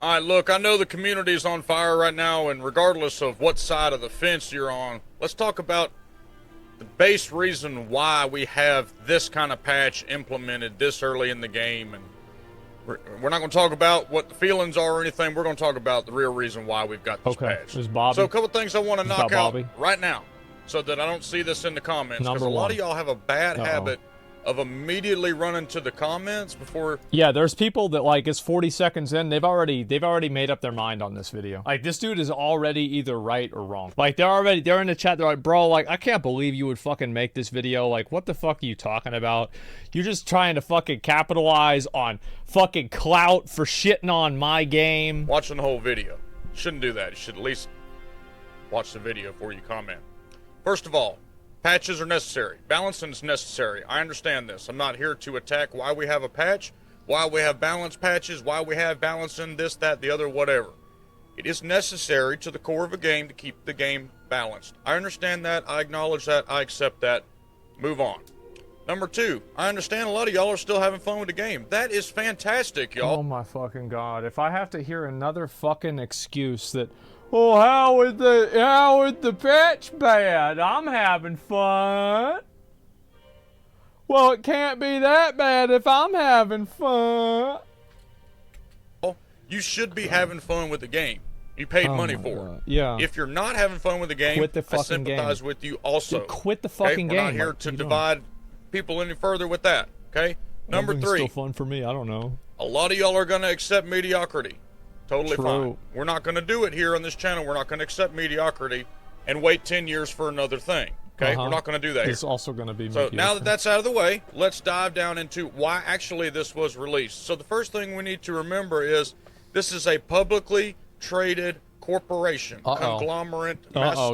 All right, look, I know the community's on fire right now, and regardless of what side of the fence you're on, let's talk about the base reason why we have this kind of patch implemented this early in the game. And we're not going to talk about what the feelings are or anything. We're going to talk about the real reason why we've got this patch. This is Bobby. So a couple things I want to knock out Bobby right now so that I don't see this in the comments, because a lot of y'all have a bad habit of immediately running to the comments before. Yeah, there's people that, like, it's 40 seconds in, they've already made up their mind on this video. Like, this dude is already either right or wrong. Like, they're in the chat, they're like, bro, like, I can't believe you would fucking make this video. Like, what the fuck are you talking about? You're just trying to fucking capitalize on fucking clout for shitting on my game. Watching the whole video. Shouldn't do that. You should at least watch the video before you comment. First of all, patches are necessary. Balancing is necessary. I understand this. I'm not here to attack why we have a patch, why we have balance patches, why we have balancing this, that, the other, whatever. It is necessary to the core of a game to keep the game balanced. I understand that. I acknowledge that. I accept that. Move on. Number two, I understand a lot of y'all are still having fun with the game. That is fantastic, y'all. Oh my fucking god. If I have to hear another fucking excuse that, oh, how is the patch bad? I'm having fun. Well, it can't be that bad if I'm having fun. You should be having fun with the game. You paid money for it. Yeah. If you're not having fun with the game, quit the fucking I sympathize with you also. Dude, quit the fucking game. We're not here to divide people any further with that. Okay? Number three. Still fun for me. I don't know. A lot of y'all are going to accept mediocrity. Totally True. fine. We're not going to do it here on this channel. We're not going to accept mediocrity and wait 10 years for another thing. Okay? We're not going to do that. It's also going to be so now that that's out of the way, let's dive down into why actually this was released. So the first thing we need to remember is this is a publicly traded corporation, conglomerate,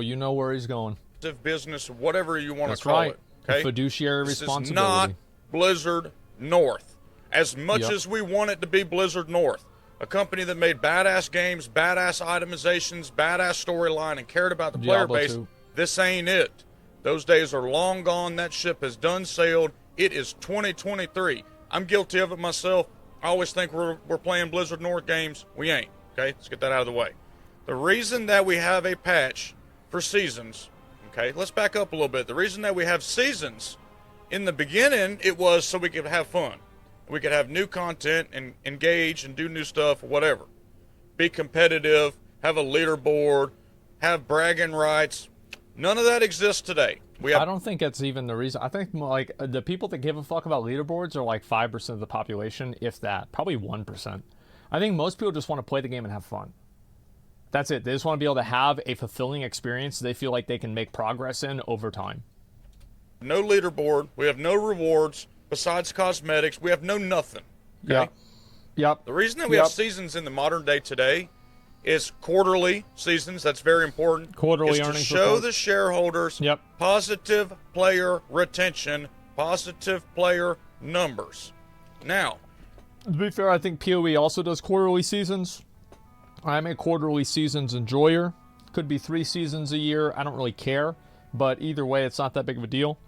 you know where he's going. Business, whatever you want That's to call right. it. Okay? Fiduciary responsibility. This is not Blizzard North. As much as we want it to be Blizzard North, a company that made badass games, badass itemizations, badass storyline, and cared about the player base, this ain't it. Those days are long gone. That ship has done sailed. It is 2023. I'm guilty of it myself. I always think we're playing Blizzard North games. We ain't. Okay, let's get that out of the way. The reason that we have a patch for seasons, okay, let's back up a little bit. The reason that we have seasons, in the beginning, it was so we could have fun. We could have new content and engage and do new stuff, whatever. Be competitive, have a leaderboard, have bragging rights. None of that exists today. I don't think that's even the reason. I think, like, the people that give a fuck about leaderboards are like 5% of the population, if that. Probably 1%. I think most people just want to play the game and have fun. That's it. They just want to be able to have a fulfilling experience they feel like they can make progress in over time. No leaderboard. We have no rewards besides cosmetics. We have no nothing. Okay? Yep. The reason that we have seasons in the modern day today is quarterly seasons. That's very important. Quarterly is earnings to show the shareholders positive player retention, positive player numbers. Now, to be fair, I think PoE also does quarterly seasons. I'm a quarterly seasons enjoyer. Could be 3 seasons a year. I don't really care. But either way, it's not that big of a deal.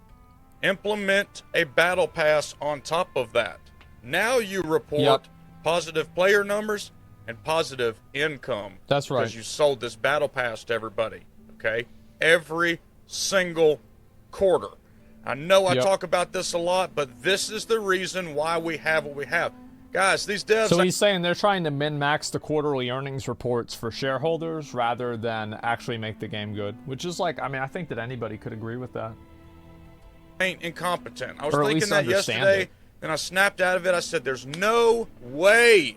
Implement a battle pass on top of that. Now you report positive player numbers and positive income. That's right. Because you sold this battle pass to everybody. Okay? Every single quarter. I know I talk about this a lot, but this is the reason why we have what we have. Guys, these devs... So he's saying they're trying to min-max the quarterly earnings reports for shareholders rather than actually make the game good. Which is like, I mean, I think that anybody could agree with that. Ain't incompetent. I was thinking that yesterday, and I snapped out of it. I said, there's no way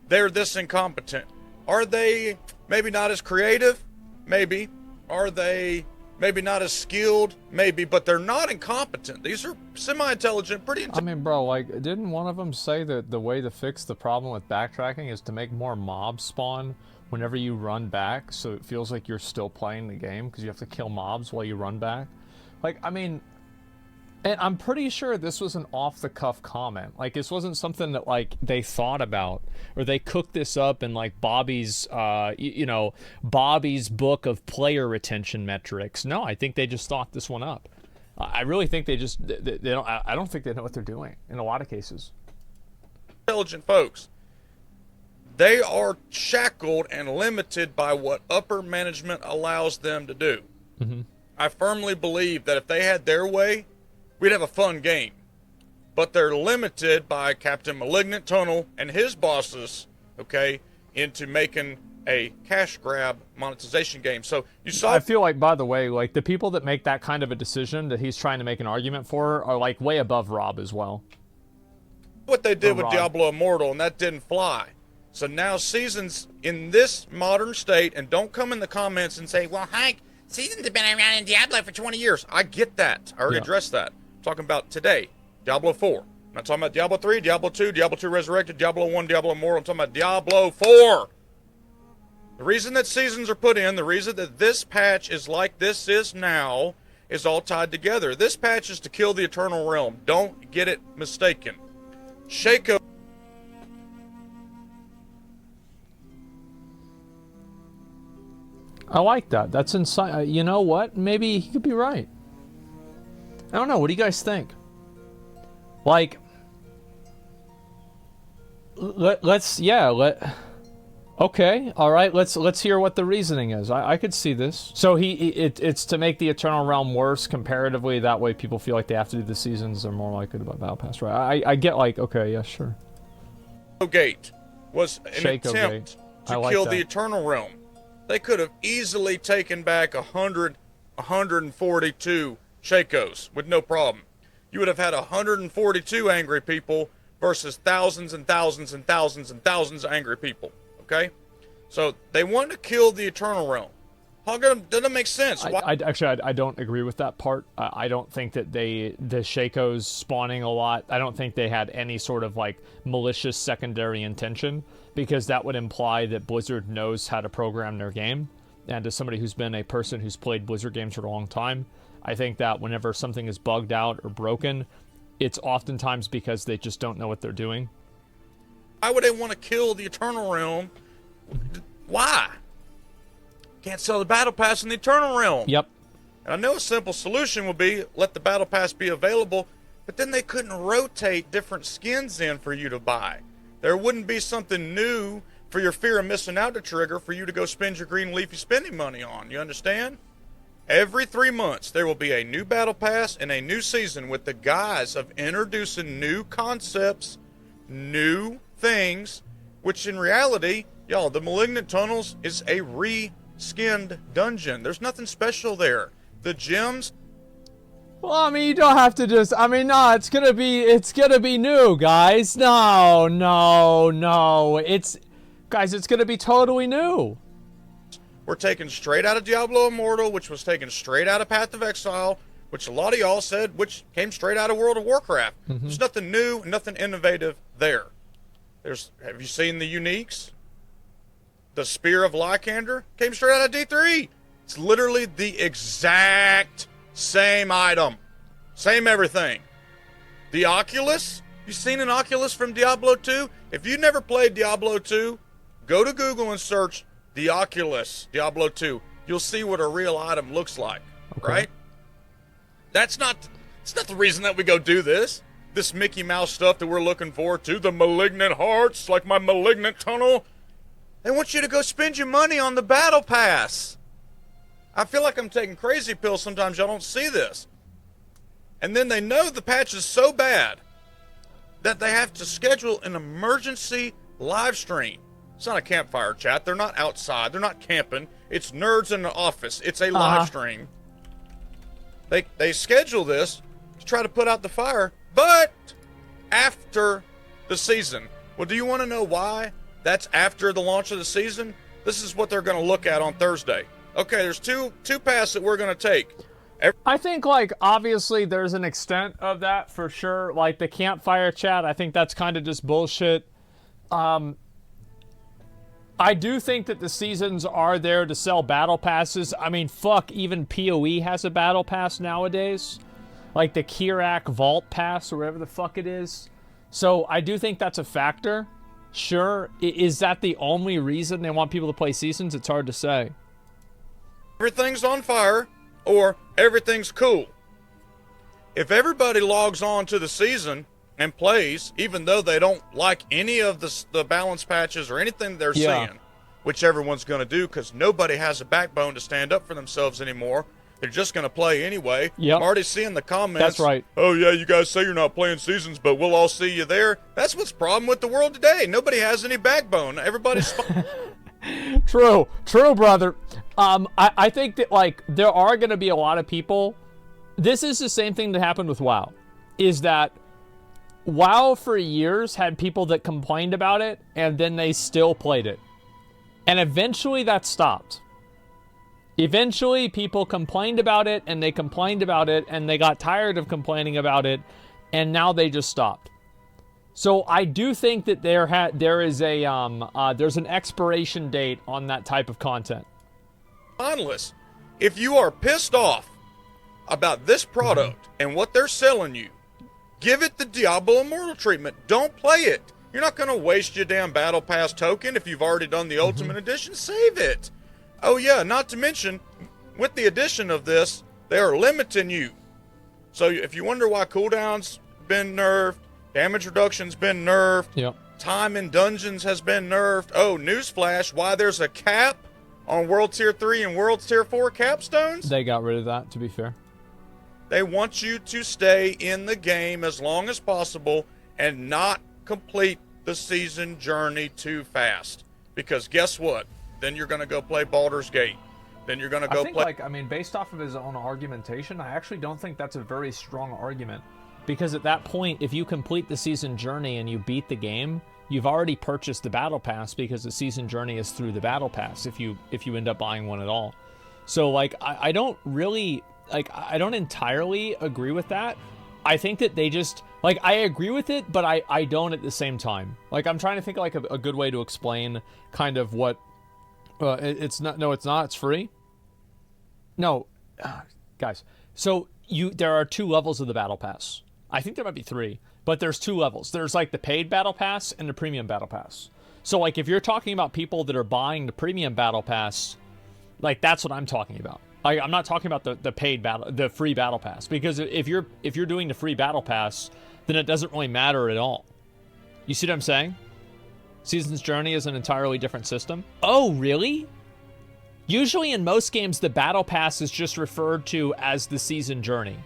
they're this incompetent. Are they maybe not as creative? Maybe. Are they maybe not as skilled? Maybe. But they're not incompetent. These are semi-intelligent, pretty intelligent. I mean, bro, like, didn't one of them say that the way to fix the problem with backtracking is to make more mobs spawn whenever you run back, so it feels like you're still playing the game because you have to kill mobs while you run back? Like, I mean, and I'm pretty sure this was an off-the-cuff comment. Like, this wasn't something that, like, they thought about, or they cooked this up in, like, Bobby's, Bobby's book of player retention metrics. No, I think they just thought this one up. I really think they just, they don't, I don't think they know what they're doing in a lot of cases. Intelligent folks. They are shackled and limited by what upper management allows them to do. Mm-hmm. I firmly believe that if they had their way, we'd have a fun game. But they're limited by Captain Malignant Tunnel and his bosses, okay, into making a cash grab monetization game. So you saw. I feel like, by the way, like the people that make that kind of a decision that he's trying to make an argument for are like way above Rob as well. What they did with Diablo Immortal, and that didn't fly. So now Seasons in this modern state, and don't come in the comments and say, well, Hank, Seasons have been around in Diablo for 20 years. I get that. I already addressed that. I'm talking about today, Diablo 4. I'm not talking about Diablo 3, Diablo 2, Diablo 2 Resurrected, Diablo 1, Diablo Immortal. I'm talking about Diablo 4. The reason that Seasons are put in, the reason that this patch is like this is now, is all tied together. This patch is to kill the Eternal Realm. Don't get it mistaken. Shaco. I like that. That's inside. You know what? Maybe he could be right. I don't know. What do you guys think? Like, okay, all right. Let's hear what the reasoning is. I could see this. So it's to make the Eternal Realm worse comparatively. That way, people feel like they have to do the seasons. They're more likely to buy Battle Pass, right? I get like, okay, yeah, sure. Gate was an attempt to kill the Eternal Realm. They could have easily taken back 142 Shakos with no problem. You would have had 142 angry people versus thousands and thousands and thousands and thousands of angry people. Okay? So they wanted to kill the Eternal Realm. How doesn't that make sense? I don't agree with that part. I don't think that the Shakos spawning a lot, I don't think they had any sort of like malicious secondary intention, because that would imply that Blizzard knows how to program their game. And as somebody who's been a person who's played Blizzard games for a long time, I think that whenever something is bugged out or broken, it's oftentimes because they just don't know what they're doing. Why would they want to kill the Eternal Realm? Why? Can't sell the Battle Pass in the Eternal Realm. Yep. And I know a simple solution would be let the Battle Pass be available, but then they couldn't rotate different skins in for you to buy. There wouldn't be something new for your fear of missing out to trigger for you to go spend your green leafy spending money on. You understand? Every 3 months, there will be a new Battle Pass and a new season with the guise of introducing new concepts, new things, which in reality, y'all, the Malignant Tunnels is a re-skinned dungeon. There's nothing special there. The gems... Well, I mean, you don't have to just... I mean, no, it's gonna be new, guys. No. Guys, it's gonna be totally new. We're taken straight out of Diablo Immortal, which was taken straight out of Path of Exile, which a lot of y'all said, which came straight out of World of Warcraft. Mm-hmm. There's nothing new, nothing innovative there. Have you seen the uniques? The Spear of Lycander came straight out of D3. It's literally the exact same item. Same everything. The Oculus? You seen an Oculus from Diablo 2? If you never played Diablo 2, go to Google and search the Oculus Diablo 2. You'll see what a real item looks like, right? It's not the reason that we go do this Mickey Mouse stuff that we're looking forward to, the Malignant Hearts, like my Malignant Tunnel. They want you to go spend your money on the Battle Pass. I feel like I'm taking crazy pills sometimes. Y'all don't see this. And then they know the patch is so bad that they have to schedule an emergency live stream. It's not a campfire chat. They're not outside. They're not camping. It's nerds in the office. It's a live stream. They schedule this to try to put out the fire, but after the season. Well, do you want to know why that's after the launch of the season? This is what they're going to look at on Thursday. Okay, there's two paths that we're going to take. I think, like, obviously there's an extent of that for sure. Like, the campfire chat, I think that's kind of just bullshit. I do think that the seasons are there to sell battle passes. I mean, fuck, even PoE has a battle pass nowadays. Like the Kirak Vault Pass or whatever the fuck it is. So I do think that's a factor. Sure. Is that the only reason they want people to play seasons? It's hard to say. Everything's on fire or everything's cool. If everybody logs on to the season and plays, even though they don't like any of the balance patches or anything they're seeing, which everyone's going to do because nobody has a backbone to stand up for themselves anymore. They're just going to play anyway. Yep. I'm already seeing the comments. That's right. Oh, yeah, you guys say you're not playing seasons, but we'll all see you there. That's what's the problem with the world today. Nobody has any backbone. Everybody's... True, brother. I think that, like, there are going to be a lot of people. This is the same thing that happened with WoW, is that WoW for years had people that complained about it, and then they still played it. And eventually that stopped. Eventually people complained about it, and they complained about it, and they got tired of complaining about it, and now they just stopped. So I do think that there's an expiration date on that type of content. Mindless. If you are pissed off about this product and what they're selling you, give it the Diablo Immortal treatment. Don't play it. You're not going to waste your damn Battle Pass token if you've already done the Ultimate Edition. Save it. Oh, yeah, not to mention, with the addition of this, they are limiting you. So if you wonder why cooldown's been nerfed, damage reduction's been nerfed, yep. Time in dungeons has been nerfed. Oh, newsflash, why there's a cap on World Tier 3 and World Tier 4 capstones? They got rid of that, to be fair. They want you to stay in the game as long as possible and not complete the season journey too fast. Because guess what? Then you're going to go play Baldur's Gate. Then you're going to go play... based off of his own argumentation, I actually don't think that's a very strong argument. Because at that point, if you complete the season journey and you beat the game, you've already purchased the Battle Pass because the season journey is through the Battle Pass if you end up buying one at all. So, like, I don't really... Like, I don't entirely agree with that. I think that they just... Like, I agree with it, but I don't at the same time. Like, I'm trying to think of, like, a good way to explain kind of what... it's not... No, it's not. It's free. No. Guys. So, there are 2 levels of the Battle Pass. I think there might be 3. But there's 2 levels. There's, like, the paid Battle Pass and the premium Battle Pass. So, like, if you're talking about people that are buying the premium Battle Pass, like, that's what I'm talking about. I'm not talking about the free battle pass, because if you're doing the free battle pass, then it doesn't really matter at all. You see what I'm saying? Season's Journey is an entirely different system. Oh, really? Usually in most games, the battle pass is just referred to as the season journey.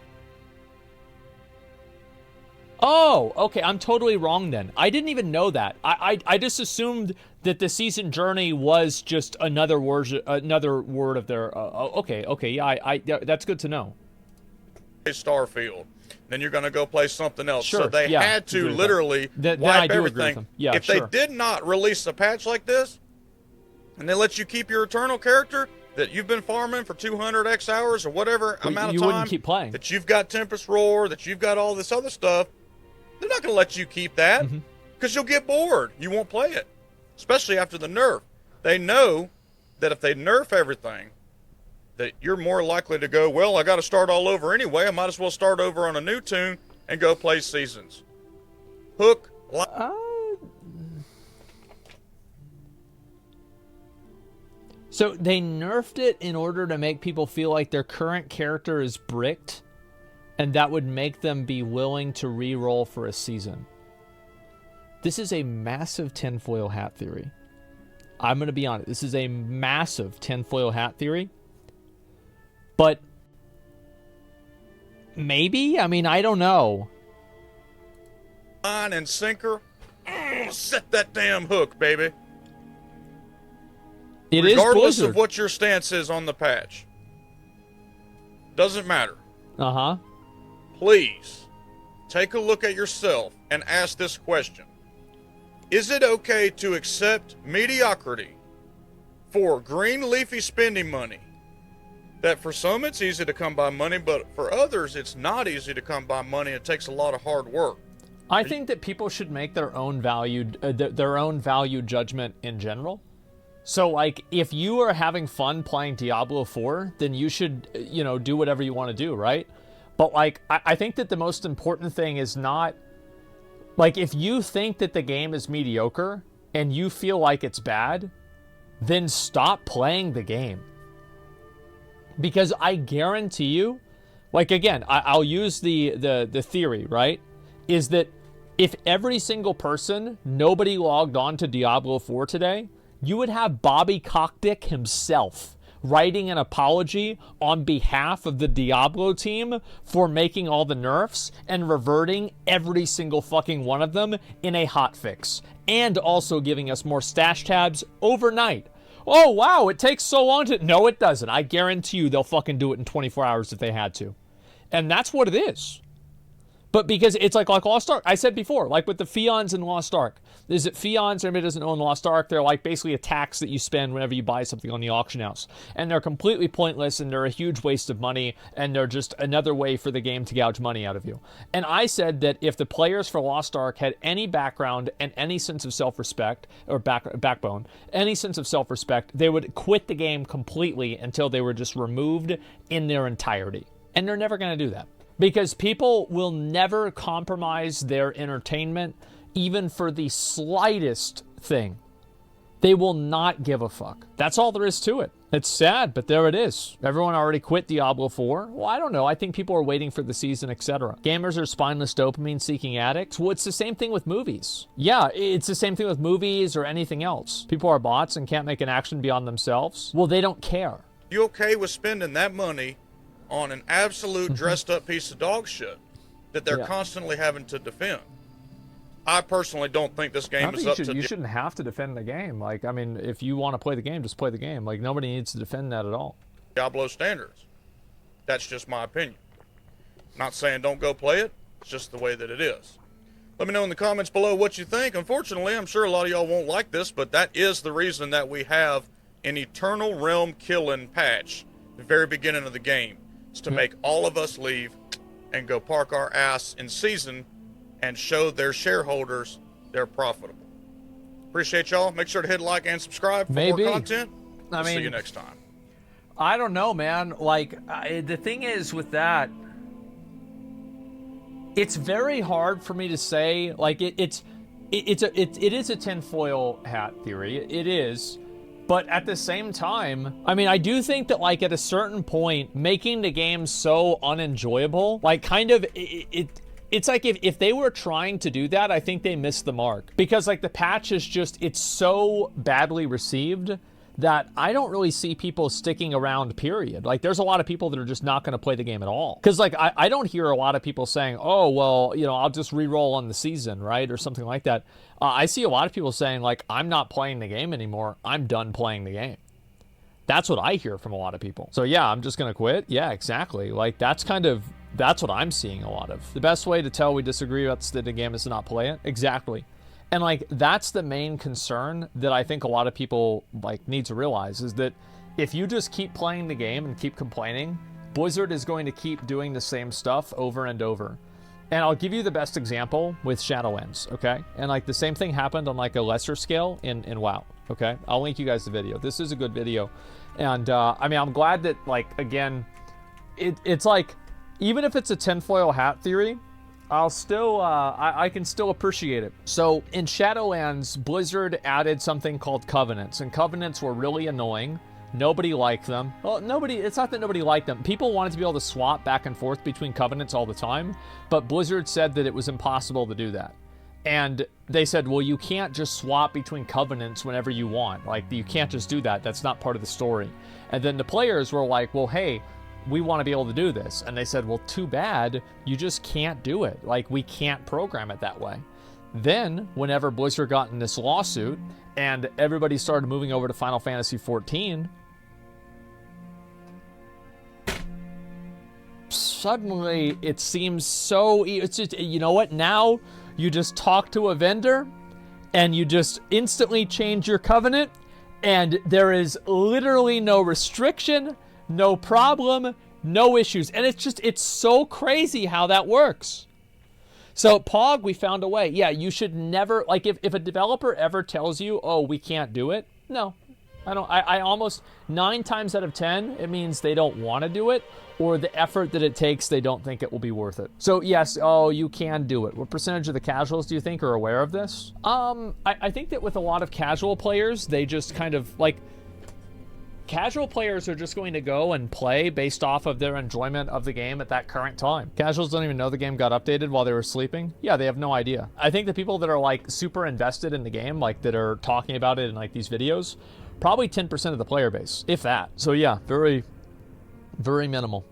Oh, okay, I'm totally wrong then. I didn't even know that. I just assumed that the season journey was just another word of their... okay, yeah, that's good to know. Starfield. Then you're going to go play something else. Sure, so they had to literally wipe everything. Yeah, if they did not release a patch like this, and they let you keep your Eternal character that you've been farming for 200x hours or whatever amount of time, you wouldn't keep playing. That you've got Tempest Roar, that you've got all this other stuff, they're not going to let you keep that because you'll get bored. You won't play it, especially after the nerf. They know that if they nerf everything, that you're more likely to go, well, I got to start all over anyway. I might as well start over on a new tune and go play Seasons. Hook. So they nerfed it in order to make people feel like their current character is bricked, and that would make them be willing to re-roll for a season. This is a massive tinfoil hat theory. I'm going to be honest. This is a massive tinfoil hat theory. But maybe? I mean, I don't know. Line and sinker. Set that damn hook, baby. Regardless of what your stance is on the patch. Doesn't matter. Uh-huh. Please, take a look at yourself and ask this question. Is it okay to accept mediocrity for green leafy spending money? That for some it's easy to come by money, but for others it's not easy to come by money. It takes a lot of hard work. I think that people should make their own value judgment in general. So, like, if you are having fun playing Diablo 4, then you should, do whatever you want to do, right? But, like, I think that the most important thing is not... Like, if you think that the game is mediocre and you feel like it's bad, then stop playing the game. Because I guarantee you... Like, again, I'll use the theory, right? Is that If every single person, nobody logged on to Diablo 4 today, you would have Bobby Cockdick himself writing an apology on behalf of the Diablo team for making all the nerfs and reverting every single fucking one of them in a hotfix. And also giving us more stash tabs overnight. Oh, wow, it takes so long to... No, it doesn't. I guarantee you they'll fucking do it in 24 hours if they had to. And that's what it is. But because it's like Lost Ark, I said before, like with the Fions in Lost Ark. Is it Fions? Everybody doesn't own Lost Ark. They're like basically a tax that you spend whenever you buy something on the auction house. And they're completely pointless, and they're a huge waste of money, and they're just another way for the game to gouge money out of you. And I said that if the players for Lost Ark had any background and any sense of self-respect, or backbone, any sense of self-respect, they would quit the game completely until they were just removed in their entirety. And they're never going to do that. Because people will never compromise their entertainment, even for the slightest thing. They will not give a fuck. That's all there is to it. It's sad, but there it is. Everyone already quit Diablo 4. Well, I don't know. I think people are waiting for the season, etc. Gamers are spineless dopamine-seeking addicts. Well, it's the same thing with movies. Yeah, it's the same thing with movies or anything else. People are bots and can't make an action beyond themselves. Well, they don't care. You okay with spending that money on an absolute dressed up piece of dog shit that they're constantly having to defend? I personally don't think this game is up to... You shouldn't have to defend the game. Like, I mean, if you want to play the game, just play the game. Like, nobody needs to defend that at all. Diablo standards. That's just my opinion. Not saying don't go play it. It's just the way that it is. Let me know in the comments below what you think. Unfortunately, I'm sure a lot of y'all won't like this, but that is the reason that we have an Eternal Realm killing patch at the very beginning of the game. It's to make all of us leave and go park our ass in season and show their shareholders they're profitable. Appreciate y'all. Make sure to hit like and subscribe for more content. We'll see you next time. I don't know, man. Like, the thing is with that, it's very hard for me to say. Like, it is a tinfoil hat theory. It is. But at the same time, I mean, I do think that, like, at a certain point, making the game so unenjoyable, like, kind of, it's like if they were trying to do that, I think they missed the mark. Because, like, the patch is just, it's so badly received that I don't really see people sticking around, period. Like, there's a lot of people that are just not going to play the game at all. Because, like, I don't hear a lot of people saying, oh, well, you know, I'll just re-roll on the season, right? Or something like that. I see a lot of people saying, like, I'm not playing the game anymore. I'm done playing the game. That's what I hear from a lot of people. So, yeah, I'm just going to quit? Yeah, exactly. Like, that's what I'm seeing a lot of. The best way to tell we disagree about the state of the game is to not play it? Exactly. And, like, that's the main concern that I think a lot of people, like, need to realize, is that if you just keep playing the game and keep complaining, Blizzard is going to keep doing the same stuff over and over. And I'll give you the best example with Shadowlands, okay? And, like, the same thing happened on, like, a lesser scale in WoW, okay? I'll link you guys the video. This is a good video. And, I mean, I'm glad that, like, again, it's like, even if it's a tinfoil hat theory, I'll still, I can still appreciate it. So in Shadowlands, Blizzard added something called Covenants, and Covenants were really annoying. Nobody liked them. Well, it's not that nobody liked them. People wanted to be able to swap back and forth between Covenants all the time, but Blizzard said that it was impossible to do that. And they said, well, you can't just swap between Covenants whenever you want. Like, you can't just do that. That's not part of the story. And then the players were like, well, hey, we want to be able to do this. And they said, well, too bad, you just can't do it. Like, we can't program it that way. Then, whenever Blizzard got in this lawsuit and everybody started moving over to Final Fantasy XIV, suddenly it seems so, it's just, you know what, now you just talk to a vendor and you just instantly change your covenant and there is literally no restriction, no problem, no issues. And it's just, it's so crazy how that works. So Pog, we found a way. Yeah, you should never, like, if a developer ever tells you, oh, we can't do it, no. I almost 9 times out of 10, it means they don't want to do it, or the effort that it takes, they don't think it will be worth it. So yes, oh, you can do it. What percentage of the casuals do you think are aware of this? I think that with a lot of casual players, they just kind of, like, Casual players are just going to go and play based off of their enjoyment of the game at that current time. Casuals don't even know the game got updated while they were sleeping. Yeah, they have no idea. I think the people that are like super invested in the game, like that are talking about it in like these videos, probably 10% of the player base, if that. So yeah, very, very minimal.